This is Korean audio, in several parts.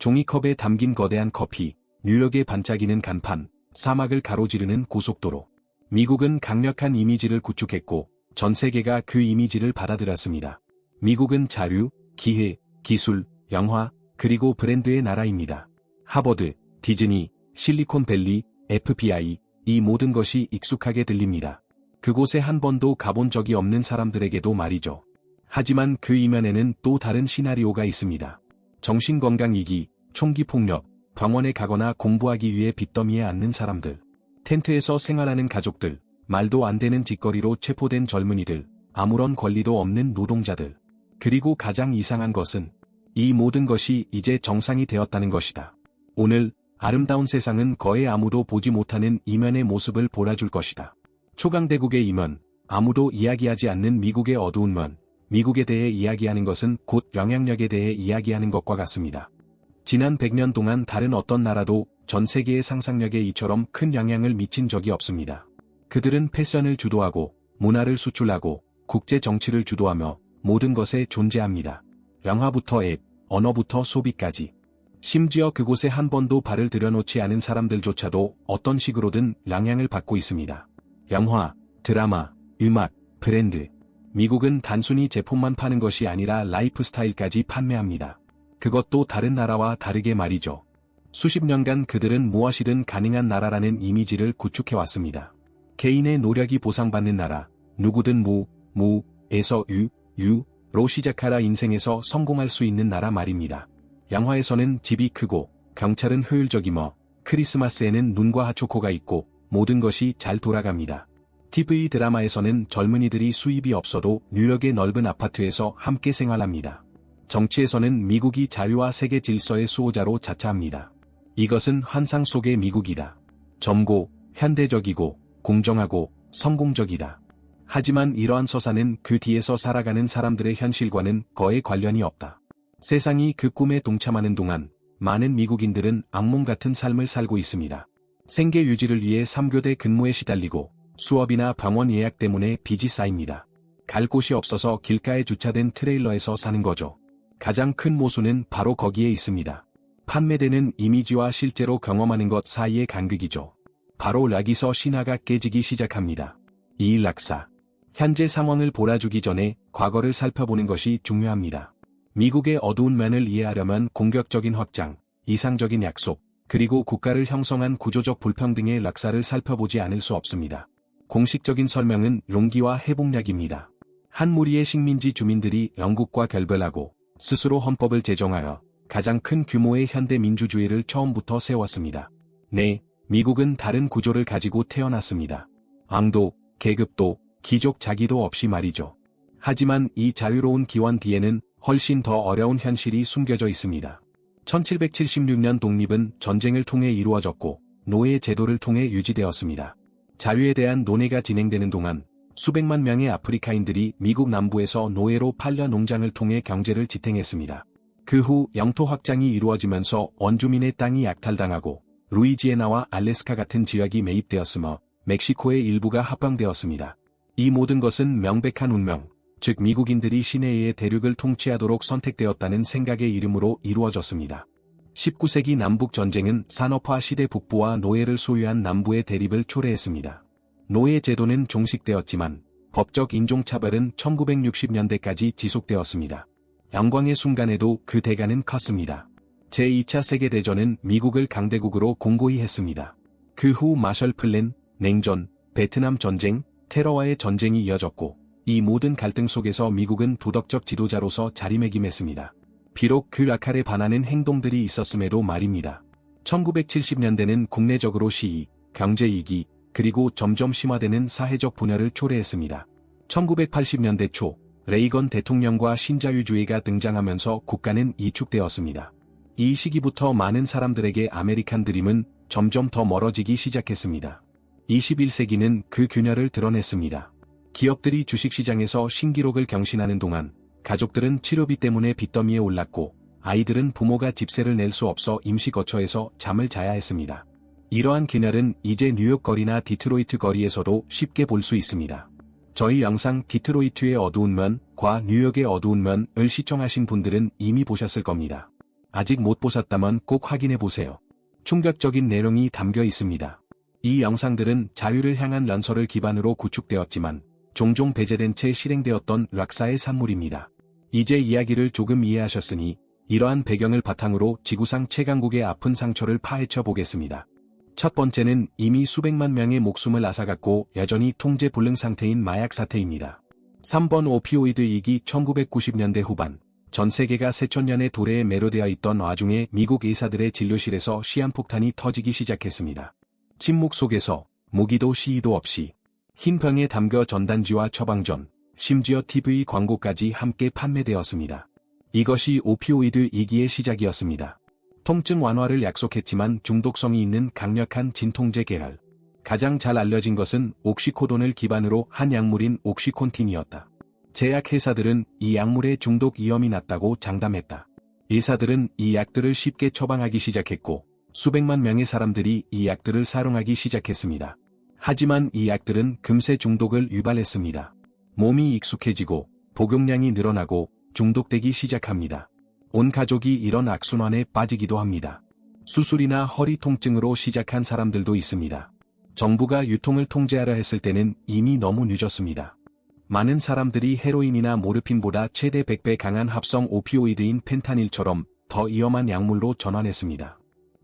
종이컵에 담긴 거대한 커피, 뉴욕의 반짝이는 간판, 사막을 가로지르는 고속도로. 미국은 강력한 이미지를 구축했고 전 세계가 그 이미지를 받아들였습니다. 미국은 자유, 기회, 기술, 영화, 그리고 브랜드의 나라입니다. 하버드, 디즈니, 실리콘밸리, FBI, 이 모든 것이 익숙하게 들립니다. 그곳에 한 번도 가본 적이 없는 사람들에게도 말이죠. 하지만 그 이면에는 또 다른 시나리오가 있습니다. 정신건강위기, 총기폭력, 병원에 가거나 공부하기 위해 빚더미에 앉는 사람들, 텐트에서 생활하는 가족들, 말도 안 되는 짓거리로 체포된 젊은이들, 아무런 권리도 없는 노동자들. 그리고 가장 이상한 것은 이 모든 것이 이제 정상이 되었다는 것이다. 오늘 아름다운 세상은 거의 아무도 보지 못하는 이면의 모습을 보여줄 것이다. 초강대국의 이면, 아무도 이야기하지 않는 미국의 어두운 면, 미국에 대해 이야기하는 것은 곧 영향력에 대해 이야기하는 것과 같습니다. 지난 100년 동안 다른 어떤 나라도 전 세계의 상상력에 이처럼 큰 영향을 미친 적이 없습니다. 그들은 패션을 주도하고, 문화를 수출하고, 국제 정치를 주도하며 모든 것에 존재합니다. 영화부터 앱, 언어부터 소비까지. 심지어 그곳에 한 번도 발을 들여놓지 않은 사람들조차도 어떤 식으로든 영향을 받고 있습니다. 영화, 드라마, 음악, 브랜드. 미국은 단순히 제품만 파는 것이 아니라 라이프 스타일까지 판매합니다. 그것도 다른 나라와 다르게 말이죠. 수십 년간 그들은 무엇이든 가능한 나라라는 이미지를 구축해왔습니다. 개인의 노력이 보상받는 나라, 누구든 에서 로 시작하라 인생에서 성공할 수 있는 나라 말입니다. 영화에서는 집이 크고, 경찰은 효율적이며, 크리스마스에는 눈과 핫초코가 있고, 모든 것이 잘 돌아갑니다. TV 드라마에서는 젊은이들이 수입이 없어도 뉴욕의 넓은 아파트에서 함께 생활합니다. 정치에서는 미국이 자유와 세계 질서의 수호자로 자처합니다. 이것은 환상 속의 미국이다. 젊고, 현대적이고, 공정하고, 성공적이다. 하지만 이러한 서사는 그 뒤에서 살아가는 사람들의 현실과는 거의 관련이 없다. 세상이 그 꿈에 동참하는 동안 많은 미국인들은 악몽 같은 삶을 살고 있습니다. 생계 유지를 위해 3교대 근무에 시달리고 수업이나 병원 예약 때문에 빚이 쌓입니다. 갈 곳이 없어서 길가에 주차된 트레일러에서 사는 거죠. 가장 큰 모순은 바로 거기에 있습니다. 판매되는 이미지와 실제로 경험하는 것 사이의 간극이죠. 바로 여기서 신화가 깨지기 시작합니다. 이 낙사. 현재 상황을 몰아주기 전에 과거를 살펴보는 것이 중요합니다. 미국의 어두운 면을 이해하려면 공격적인 확장, 이상적인 약속, 그리고 국가를 형성한 구조적 불평등의 낙사를 살펴보지 않을 수 없습니다. 공식적인 설명은 용기와 회복력입니다. 한 무리의 식민지 주민들이 영국과 결별하고 스스로 헌법을 제정하여 가장 큰 규모의 현대 민주주의를 처음부터 세웠습니다. 네, 미국은 다른 구조를 가지고 태어났습니다. 왕도, 계급도, 귀족 자기도 없이 말이죠. 하지만 이 자유로운 기원 뒤에는 훨씬 더 어려운 현실이 숨겨져 있습니다. 1776년 독립은 전쟁을 통해 이루어졌고 노예 제도를 통해 유지되었습니다. 자유에 대한 논의가 진행되는 동안 수백만 명의 아프리카인들이 미국 남부에서 노예로 팔려 농장을 통해 경제를 지탱했습니다. 그 후 영토 확장이 이루어지면서 원주민의 땅이 약탈당하고 루이지애나와 알래스카 같은 지역이 매입되었으며 멕시코의 일부가 합병되었습니다. 이 모든 것은 명백한 운명, 즉 미국인들이 신에 의해 대륙을 통치하도록 선택되었다는 생각의 이름으로 이루어졌습니다. 19세기 남북전쟁은 산업화 시대 북부와 노예를 소유한 남부의 대립을 초래했습니다. 노예 제도는 종식되었지만 법적 인종차별은 1960년대까지 지속되었습니다. 영광의 순간에도 그 대가는 컸습니다. 제2차 세계대전은 미국을 강대국으로 공고히 했습니다. 그 후 마셜 플랜, 냉전, 베트남 전쟁, 테러와의 전쟁이 이어졌고 이 모든 갈등 속에서 미국은 도덕적 지도자로서 자리매김했습니다. 비록 그 역할에 반하는 행동들이 있었음에도 말입니다. 1970년대는 국내적으로 시위, 경제위기, 그리고 점점 심화되는 사회적 분열을 초래했습니다. 1980년대 초, 레이건 대통령과 신자유주의가 등장하면서 국가는 이축되었습니다. 이 시기부터 많은 사람들에게 아메리칸 드림은 점점 더 멀어지기 시작했습니다. 21세기는 그 균열을 드러냈습니다. 기업들이 주식시장에서 신기록을 경신하는 동안 가족들은 치료비 때문에 빚더미에 올랐고 아이들은 부모가 집세를 낼 수 없어 임시거처에서 잠을 자야 했습니다. 이러한 균열은 이제 뉴욕 거리나 디트로이트 거리에서도 쉽게 볼 수 있습니다. 저희 영상 디트로이트의 어두운 면과 뉴욕의 어두운 면을 시청하신 분들은 이미 보셨을 겁니다. 아직 못 보셨다면 꼭 확인해 보세요. 충격적인 내용이 담겨 있습니다. 이 영상들은 자유를 향한 연설을 기반으로 구축되었지만 종종 배제된 채 실행되었던 락사의 산물입니다. 이제 이야기를 조금 이해하셨으니 이러한 배경을 바탕으로 지구상 최강국의 아픈 상처를 파헤쳐 보겠습니다. 첫 번째는 이미 수백만 명의 목숨을 앗아갔고 여전히 통제 불능 상태인 마약 사태입니다. 3번 오피오이드 위기. 1990년대 후반 전 세계가 새천년의 도래에 매료되어 있던 와중에 미국 의사들의 진료실에서 시한폭탄이 터지기 시작했습니다. 침묵 속에서 무기도 시위도 없이 흰 병에 담겨 전단지와 처방전, 심지어 TV 광고까지 함께 판매되었습니다. 이것이 오피오이드 위기의 시작이었습니다. 통증 완화를 약속했지만 중독성이 있는 강력한 진통제 계열. 가장 잘 알려진 것은 옥시코돈을 기반으로 한 약물인 옥시콘틴이었다. 제약회사들은 이 약물의 중독 위험이 낮다고 장담했다. 의사들은 이 약들을 쉽게 처방하기 시작했고 수백만 명의 사람들이 이 약들을 사용하기 시작했습니다. 하지만 이 약들은 금세 중독을 유발했습니다. 몸이 익숙해지고 복용량이 늘어나고 중독되기 시작합니다. 온 가족이 이런 악순환에 빠지기도 합니다. 수술이나 허리 통증으로 시작한 사람들도 있습니다. 정부가 유통을 통제하려 했을 때는 이미 너무 늦었습니다. 많은 사람들이 헤로인이나 모르핀보다 최대 100배 강한 합성 오피오이드인 펜타닐처럼 더 위험한 약물로 전환했습니다.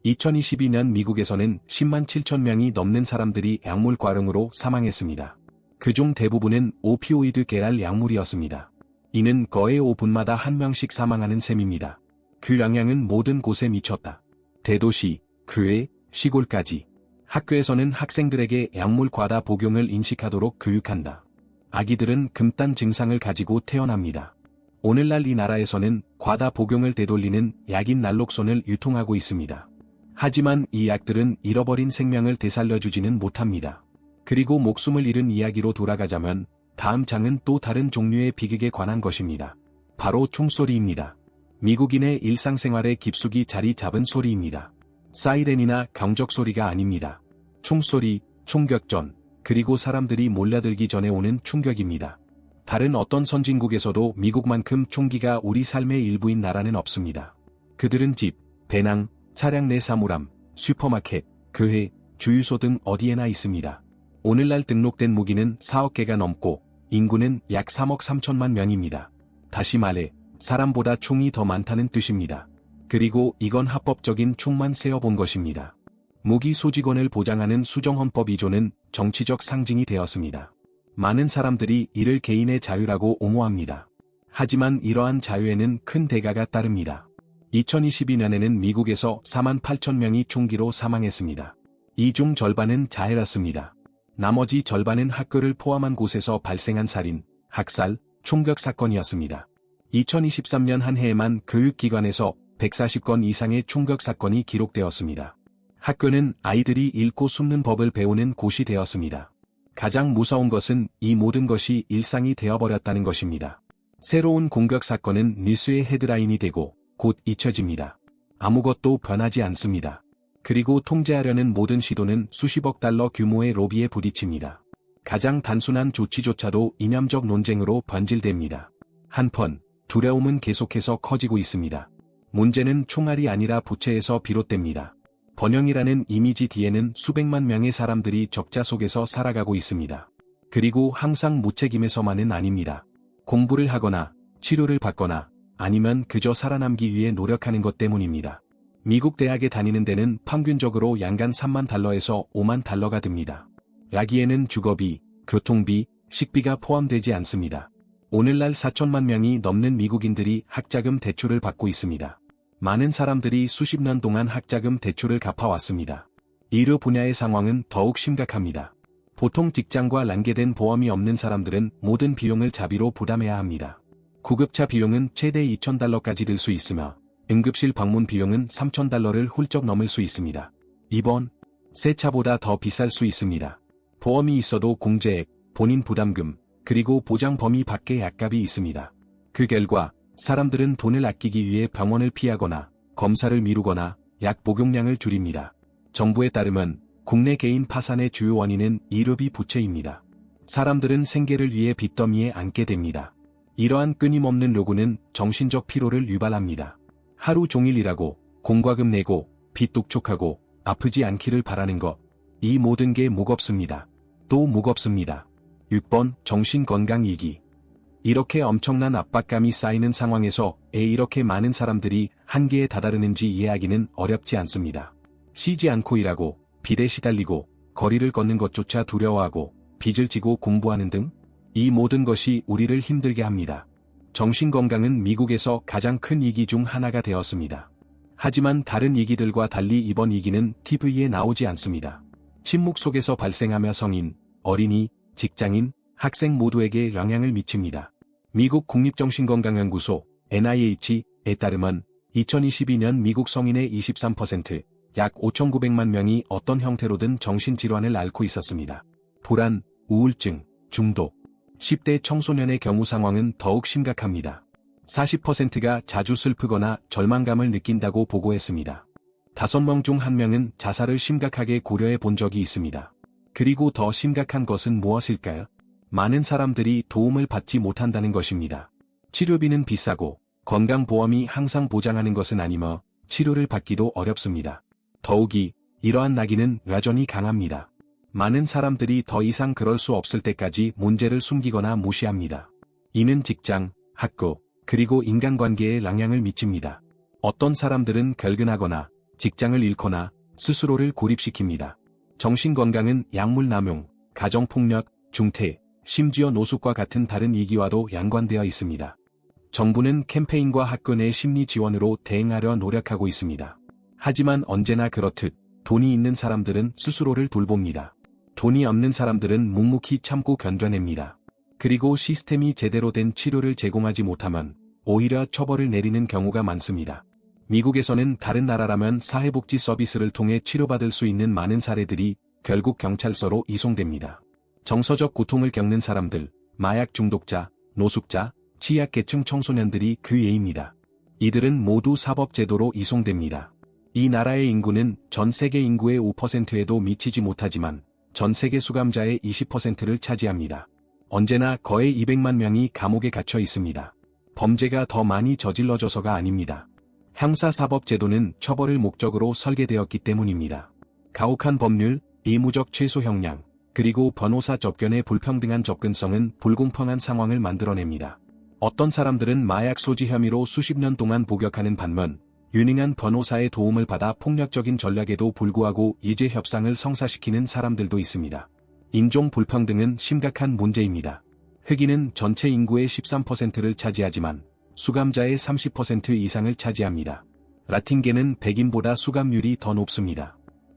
2022년 미국에서는 10만 7천 명이 넘는 사람들이 약물 과령으로 사망했습니다. 그중 대부분은 오피오이드 계열 약물이었습니다. 이는 거의 5분마다 한 명씩 사망하는 셈입니다. 그 영향은 모든 곳에 미쳤다. 대도시, 교회, 시골까지. 학교에서는 학생들에게 약물 과다 복용을 인식하도록 교육한다. 아기들은 금단 증상을 가지고 태어납니다. 오늘날 이 나라에서는 과다 복용을 되돌리는 약인 날록손을 유통하고 있습니다. 하지만 이 약들은 잃어버린 생명을 되살려주지는 못합니다. 그리고 목숨을 잃은 이야기로 돌아가자면 다음 장은 또 다른 종류의 비극에 관한 것입니다. 바로 총소리입니다. 미국인의 일상생활에 깊숙이 자리 잡은 소리입니다. 사이렌이나 경적 소리가 아닙니다. 총소리, 총격전, 그리고 사람들이 몰려들기 전에 오는 충격입니다. 다른 어떤 선진국에서도 미국만큼 총기가 우리 삶의 일부인 나라는 없습니다. 그들은 집, 배낭, 차량 내 사물함, 슈퍼마켓, 교회, 주유소 등 어디에나 있습니다. 오늘날 등록된 무기는 4억 개가 넘고 인구는 약 3억 3천만 명입니다. 다시 말해 사람보다 총이 더 많다는 뜻입니다. 그리고 이건 합법적인 총만 세어본 것입니다. 무기 소지권을 보장하는 수정헌법 2조는 정치적 상징이 되었습니다. 많은 사람들이 이를 개인의 자유라고 옹호합니다. 하지만 이러한 자유에는 큰 대가가 따릅니다. 2022년에는 미국에서 4만 8천 명이 총기로 사망했습니다. 이 중 절반은 자해였습니다. 나머지 절반은 학교를 포함한 곳에서 발생한 살인, 학살, 총격 사건이었습니다. 2023년 한 해에만 교육기관에서 140건 이상의 총격 사건이 기록되었습니다. 학교는 아이들이 읽고 숨는 법을 배우는 곳이 되었습니다. 가장 무서운 것은 이 모든 것이 일상이 되어버렸다는 것입니다. 새로운 공격 사건은 뉴스의 헤드라인이 되고 곧 잊혀집니다. 아무것도 변하지 않습니다. 그리고 통제하려는 모든 시도는 수십억 달러 규모의 로비에 부딪힙니다. 가장 단순한 조치조차도 이념적 논쟁으로 변질됩니다. 한편, 두려움은 계속해서 커지고 있습니다. 문제는 총알이 아니라 부채에서 비롯됩니다. 번영이라는 이미지 뒤에는 수백만 명의 사람들이 적자 속에서 살아가고 있습니다. 그리고 항상 무책임해서만은 아닙니다. 공부를 하거나, 치료를 받거나, 아니면 그저 살아남기 위해 노력하는 것 때문입니다. 미국 대학에 다니는 데는 평균적으로 연간 3만 달러에서 5만 달러가 듭니다. 여기에는 주거비, 교통비, 식비가 포함되지 않습니다. 오늘날 4천만 명이 넘는 미국인들이 학자금 대출을 받고 있습니다. 많은 사람들이 수십 년 동안 학자금 대출을 갚아왔습니다. 의료 분야의 상황은 더욱 심각합니다. 보통 직장과 연계된 보험이 없는 사람들은 모든 비용을 자비로 부담해야 합니다. 구급차 비용은 최대 2,000달러까지 들 수 있으며 응급실 방문 비용은 3,000달러를 훌쩍 넘을 수 있습니다. 입원, 새 차보다 더 비쌀 수 있습니다. 보험이 있어도 공제액, 본인 부담금, 그리고 보장 범위 밖의 약값이 있습니다. 그 결과 사람들은 돈을 아끼기 위해 병원을 피하거나 검사를 미루거나 약 복용량을 줄입니다. 정부에 따르면 국내 개인 파산의 주요 원인은 의료비 부채입니다. 사람들은 생계를 위해 빚더미에 앉게 됩니다. 이러한 끊임없는 요구는 정신적 피로를 유발합니다. 하루 종일 일하고 공과금 내고 빚 독촉하고 아프지 않기를 바라는 것. 이 모든 게 무겁습니다. 또 무겁습니다. 6번 정신건강위기. 이렇게 엄청난 압박감이 쌓이는 상황에서 왜 이렇게 많은 사람들이 한계에 다다르는지 이해하기는 어렵지 않습니다. 쉬지 않고 일하고 빚에 시달리고 거리를 걷는 것조차 두려워하고 빚을 지고 공부하는 등 이 모든 것이 우리를 힘들게 합니다. 정신건강은 미국에서 가장 큰 위기 중 하나가 되었습니다. 하지만 다른 위기들과 달리 이번 위기는 TV에 나오지 않습니다. 침묵 속에서 발생하며 성인, 어린이, 직장인, 학생 모두에게 영향을 미칩니다. 미국 국립정신건강연구소 NIH에 따르면 2022년 미국 성인의 23%, 약 5,900만 명이 어떤 형태로든 정신질환을 앓고 있었습니다. 불안, 우울증, 중독. 10대 청소년의 경우 상황은 더욱 심각합니다. 40%가 자주 슬프거나 절망감을 느낀다고 보고했습니다. 5명 중 1명은 자살을 심각하게 고려해 본 적이 있습니다. 그리고 더 심각한 것은 무엇일까요? 많은 사람들이 도움을 받지 못한다는 것입니다. 치료비는 비싸고 건강보험이 항상 보장하는 것은 아니며 치료를 받기도 어렵습니다. 더욱이 이러한 낙인은 여전히 강합니다. 많은 사람들이 더 이상 그럴 수 없을 때까지 문제를 숨기거나 무시합니다. 이는 직장, 학교, 그리고 인간관계에 영향을 미칩니다. 어떤 사람들은 결근하거나 직장을 잃거나 스스로를 고립시킵니다. 정신건강은 약물 남용, 가정폭력, 중퇴, 심지어 노숙과 같은 다른 위기와도 연관되어 있습니다. 정부는 캠페인과 학교 내 심리 지원으로 대응하려 노력하고 있습니다. 하지만 언제나 그렇듯 돈이 있는 사람들은 스스로를 돌봅니다. 돈이 없는 사람들은 묵묵히 참고 견뎌냅니다. 그리고 시스템이 제대로 된 치료를 제공하지 못하면 오히려 처벌을 내리는 경우가 많습니다. 미국에서는 다른 나라라면 사회복지 서비스를 통해 치료받을 수 있는 많은 사례들이 결국 경찰서로 이송됩니다. 정서적 고통을 겪는 사람들, 마약 중독자, 노숙자, 취약계층 청소년들이 그 예입니다. 이들은 모두 사법제도로 이송됩니다. 이 나라의 인구는 전 세계 인구의 5%에도 미치지 못하지만 전 세계 수감자의 20%를 차지합니다. 언제나 거의 200만 명이 감옥에 갇혀 있습니다. 범죄가 더 많이 저질러져서가 아닙니다. 형사사법제도는 처벌을 목적으로 설계되었기 때문입니다. 가혹한 법률, 의무적 최소 형량, 그리고 변호사 접견의 불평등한 접근성은 불공평한 상황을 만들어냅니다. 어떤 사람들은 마약 소지 혐의로 수십 년 동안 복역하는 반면 유능한 변호사의 도움을 받아 폭력적인 전략에도 불구하고 이제 협상을 성사시키는 사람들도 있습니다. 인종 불평등은 심각한 문제입니다. 흑인은 전체 인구의 13%를 차지하지만 수감자의 30% 이상을 차지합니다. 라틴계는 백인보다 수감률이 더 높습니다.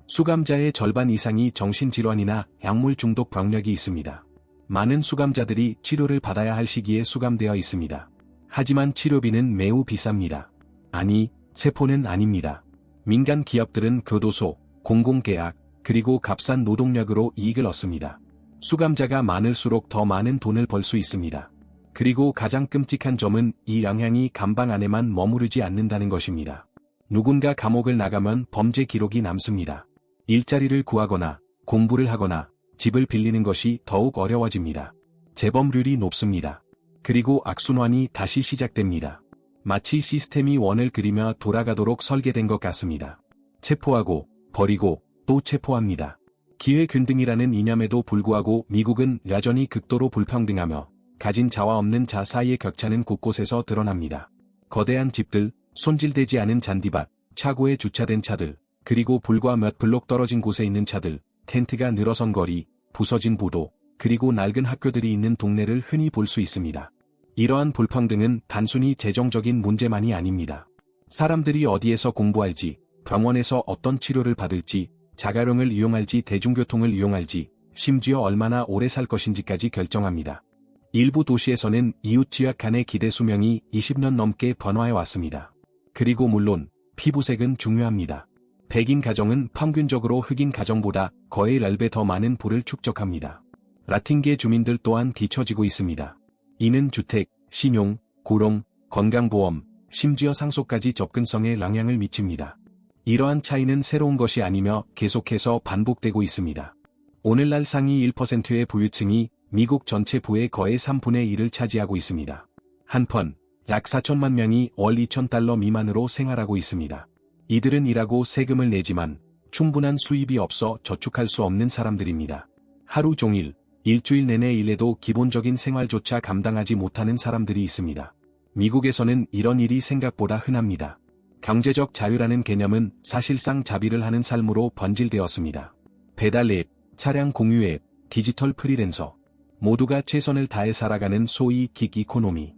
수감자의 절반 이상이 정신질환이나 약물 중독 병력이 있습니다. 많은 수감자들이 치료를 받아야 할 시기에 수감되어 있습니다. 하지만 치료비는 매우 비쌉니다. 아니, 세포는 아닙니다. 민간 기업들은 교도소, 공공계약, 그리고 값싼 노동력으로 이익을 얻습니다. 수감자가 많을수록 더 많은 돈을 벌 수 있습니다. 그리고 가장 끔찍한 점은 이 영향이 감방 안에만 머무르지 않는다는 것입니다. 누군가 감옥을 나가면 범죄 기록이 남습니다. 일자리를 구하거나 공부를 하거나 집을 빌리는 것이 더욱 어려워집니다. 재범률이 높습니다. 그리고 악순환이 다시 시작됩니다. 마치 시스템이 원을 그리며 돌아가도록 설계된 것 같습니다. 체포하고, 버리고, 또 체포합니다. 기회균등이라는 이념에도 불구하고 미국은 여전히 극도로 불평등하며 가진 자와 없는 자 사이의 격차는 곳곳에서 드러납니다. 거대한 집들, 손질되지 않은 잔디밭, 차고에 주차된 차들, 그리고 불과 몇 블록 떨어진 곳에 있는 차들, 텐트가 늘어선 거리, 부서진 보도, 그리고 낡은 학교들이 있는 동네를 흔히 볼 수 있습니다. 이러한 불평등은 단순히 재정적인 문제만이 아닙니다. 사람들이 어디에서 공부할지, 병원에서 어떤 치료를 받을지, 자가용을 이용할지 대중교통을 이용할지, 심지어 얼마나 오래 살 것인지까지 결정합니다. 일부 도시에서는 이웃 지역 간의 기대 수명이 20년 넘게 변화해 왔습니다. 그리고 물론 피부색은 중요합니다. 백인 가정은 평균적으로 흑인 가정보다 거의 10배 더 많은 부를 축적합니다. 라틴계 주민들 또한 뒤처지고 있습니다. 이는 주택, 신용, 고용, 건강보험, 심지어 상속까지 접근성에 영향을 미칩니다. 이러한 차이는 새로운 것이 아니며 계속해서 반복되고 있습니다. 오늘날 상위 1%의 부유층이 미국 전체 부의 거의 3분의 1을 차지하고 있습니다. 한편, 약 4천만 명이 월 2,000달러 미만으로 생활하고 있습니다. 이들은 일하고 세금을 내지만 충분한 수입이 없어 저축할 수 없는 사람들입니다. 하루 종일, 일주일 내내 일해도 기본적인 생활조차 감당하지 못하는 사람들이 있습니다. 미국에서는 이런 일이 생각보다 흔합니다. 경제적 자유라는 개념은 사실상 자비를 하는 삶으로 번질되었습니다. 배달 앱, 차량 공유 앱, 디지털 프리랜서. 모두가 최선을 다해 살아가는 소위 긱 이코노미.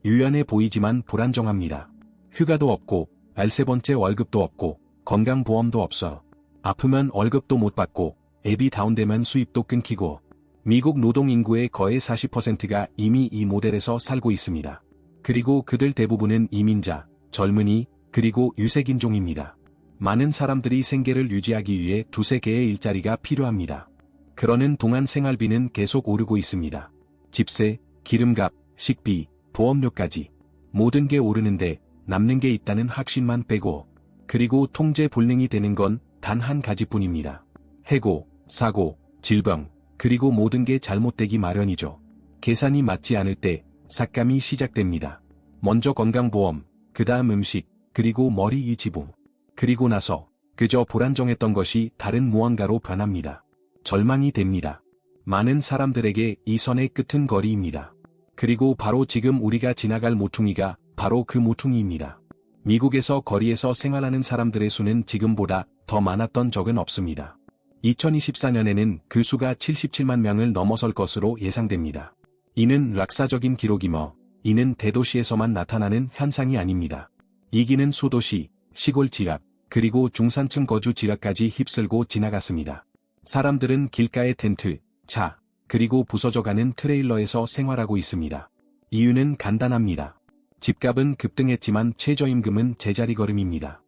유연해 보이지만 불안정합니다. 휴가도 없고, 13번째 월급도 없고, 건강보험도 없어. 아프면 월급도 못 받고, 앱이 다운되면 수입도 끊기고. 미국 노동인구의 거의 40%가 이미 이 모델에서 살고 있습니다. 그리고 그들 대부분은 이민자, 젊은이, 그리고 유색인종입니다. 많은 사람들이 생계를 유지하기 위해 두세 개의 일자리가 필요합니다. 그러는 동안 생활비는 계속 오르고 있습니다. 집세, 기름값, 식비, 보험료까지. 모든 게 오르는데 남는 게 있다는 확신만 빼고. 그리고 통제 불능이 되는 건 단 한 가지뿐입니다. 해고, 사고, 질병, 그리고 모든 게 잘못되기 마련이죠. 계산이 맞지 않을 때 삭감이 시작됩니다. 먼저 건강보험, 그 다음 음식, 그리고 머리 이지붕. 그리고 나서 그저 불안정했던 것이 다른 무언가로 변합니다. 절망이 됩니다. 많은 사람들에게 이 선의 끝은 거리입니다. 그리고 바로 지금 우리가 지나갈 모퉁이가 바로 그 모퉁이입니다. 미국에서 거리에서 생활하는 사람들의 수는 지금보다 더 많았던 적은 없습니다. 2024년에는 그 수가 77만 명을 넘어설 것으로 예상됩니다. 이는 락사적인 기록이며 이는 대도시에서만 나타나는 현상이 아닙니다. 이기는 소도시, 시골 지역, 그리고 중산층 거주 지역까지 휩쓸고 지나갔습니다. 사람들은 길가의 텐트, 차, 그리고 부서져가는 트레일러에서 생활하고 있습니다. 이유는 간단합니다. 집값은 급등했지만 최저임금은 제자리걸음입니다.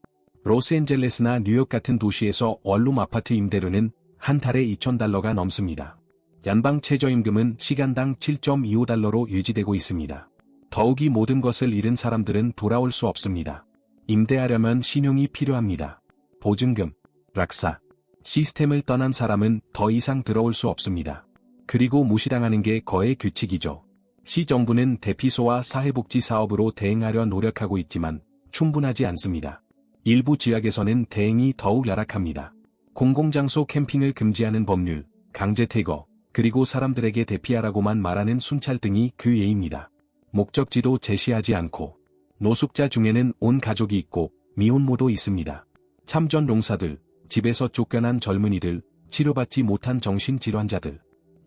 로스앤젤레스나 뉴욕 같은 도시에서 원룸 아파트 임대료는 한 달에 $2,000가 넘습니다. 연방 최저임금은 시간당 7.25달러로 유지되고 있습니다. 더욱이 모든 것을 잃은 사람들은 돌아올 수 없습니다. 임대하려면 신용이 필요합니다. 보증금, 락사, 시스템을 떠난 사람은 더 이상 들어올 수 없습니다. 그리고 무시당하는 게 거의 규칙이죠. 시정부는 대피소와 사회복지 사업으로 대응하려 노력하고 있지만 충분하지 않습니다. 일부 지역에서는 대응이 더욱 열악합니다. 공공장소 캠핑을 금지하는 법률, 강제 퇴거, 그리고 사람들에게 대피하라고만 말하는 순찰 등이 그 예입니다. 목적지도 제시하지 않고, 노숙자 중에는 온 가족이 있고 미혼모도 있습니다. 참전 농사들, 집에서 쫓겨난 젊은이들, 치료받지 못한 정신질환자들.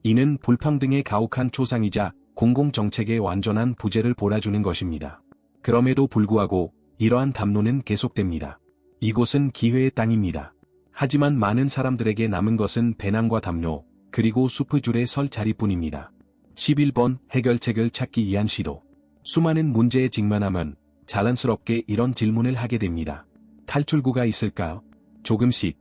이는 불평등의 가혹한 초상이자 공공정책의 완전한 부재를 몰아주는 것입니다. 그럼에도 불구하고 이러한 담론은 계속됩니다. 이곳은 기회의 땅입니다. 하지만 많은 사람들에게 남은 것은 배낭과 담요, 그리고 숲줄에 설 자리뿐입니다. 11번 해결책을 찾기 위한 시도. 수많은 문제에 직면하면 자연스럽게 이런 질문을 하게 됩니다. 탈출구가 있을까요? 조금씩,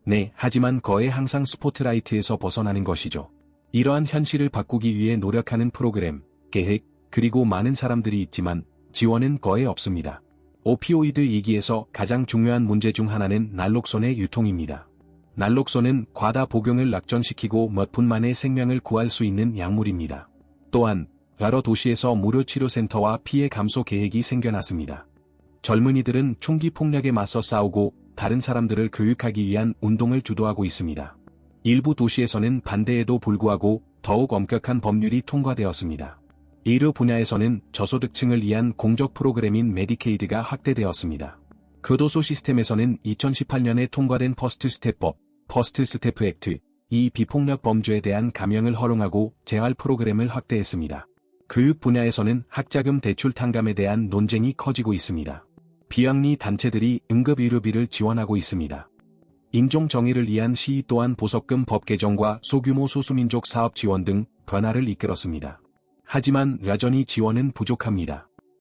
네, 하지만 거의 항상 스포트라이트에서 벗어나는 것이죠. 이러한 현실을 바꾸기 위해 노력하는 프로그램, 계획, 그리고 많은 사람들이 있지만 지원은 거의 없습니다. 오피오이드 위기에서 가장 중요한 문제 중 하나는 날록손의 유통입니다. 날록손은 과다 복용을 낙전시키고 몇 분 만에 생명을 구할 수 있는 약물입니다. 또한 여러 도시에서 무료 치료센터와 피해 감소 계획이 생겨났습니다. 젊은이들은 총기 폭력에 맞서 싸우고 다른 사람들을 교육하기 위한 운동을 주도하고 있습니다. 일부 도시에서는 반대에도 불구하고 더욱 엄격한 법률이 통과되었습니다. 의료 분야에서는 저소득층을 위한 공적 프로그램인 메디케이드가 확대되었습니다. 교도소 시스템에서는 2018년에 통과된 퍼스트 스텝법, 퍼스트 스태프 액트, 이 비폭력 범죄에 대한 감형을 허용하고 재활 프로그램을 확대했습니다. 교육 분야에서는 학자금 대출 탕감에 대한 논쟁이 커지고 있습니다. 비영리 단체들이 응급의료비를 지원하고 있습니다. 인종 정의를 위한 시위 또한 보석금 법 개정과 소규모 소수민족 사업 지원 등 변화를 이끌었습니다. 하지만 여전히 지원은 부족합니다.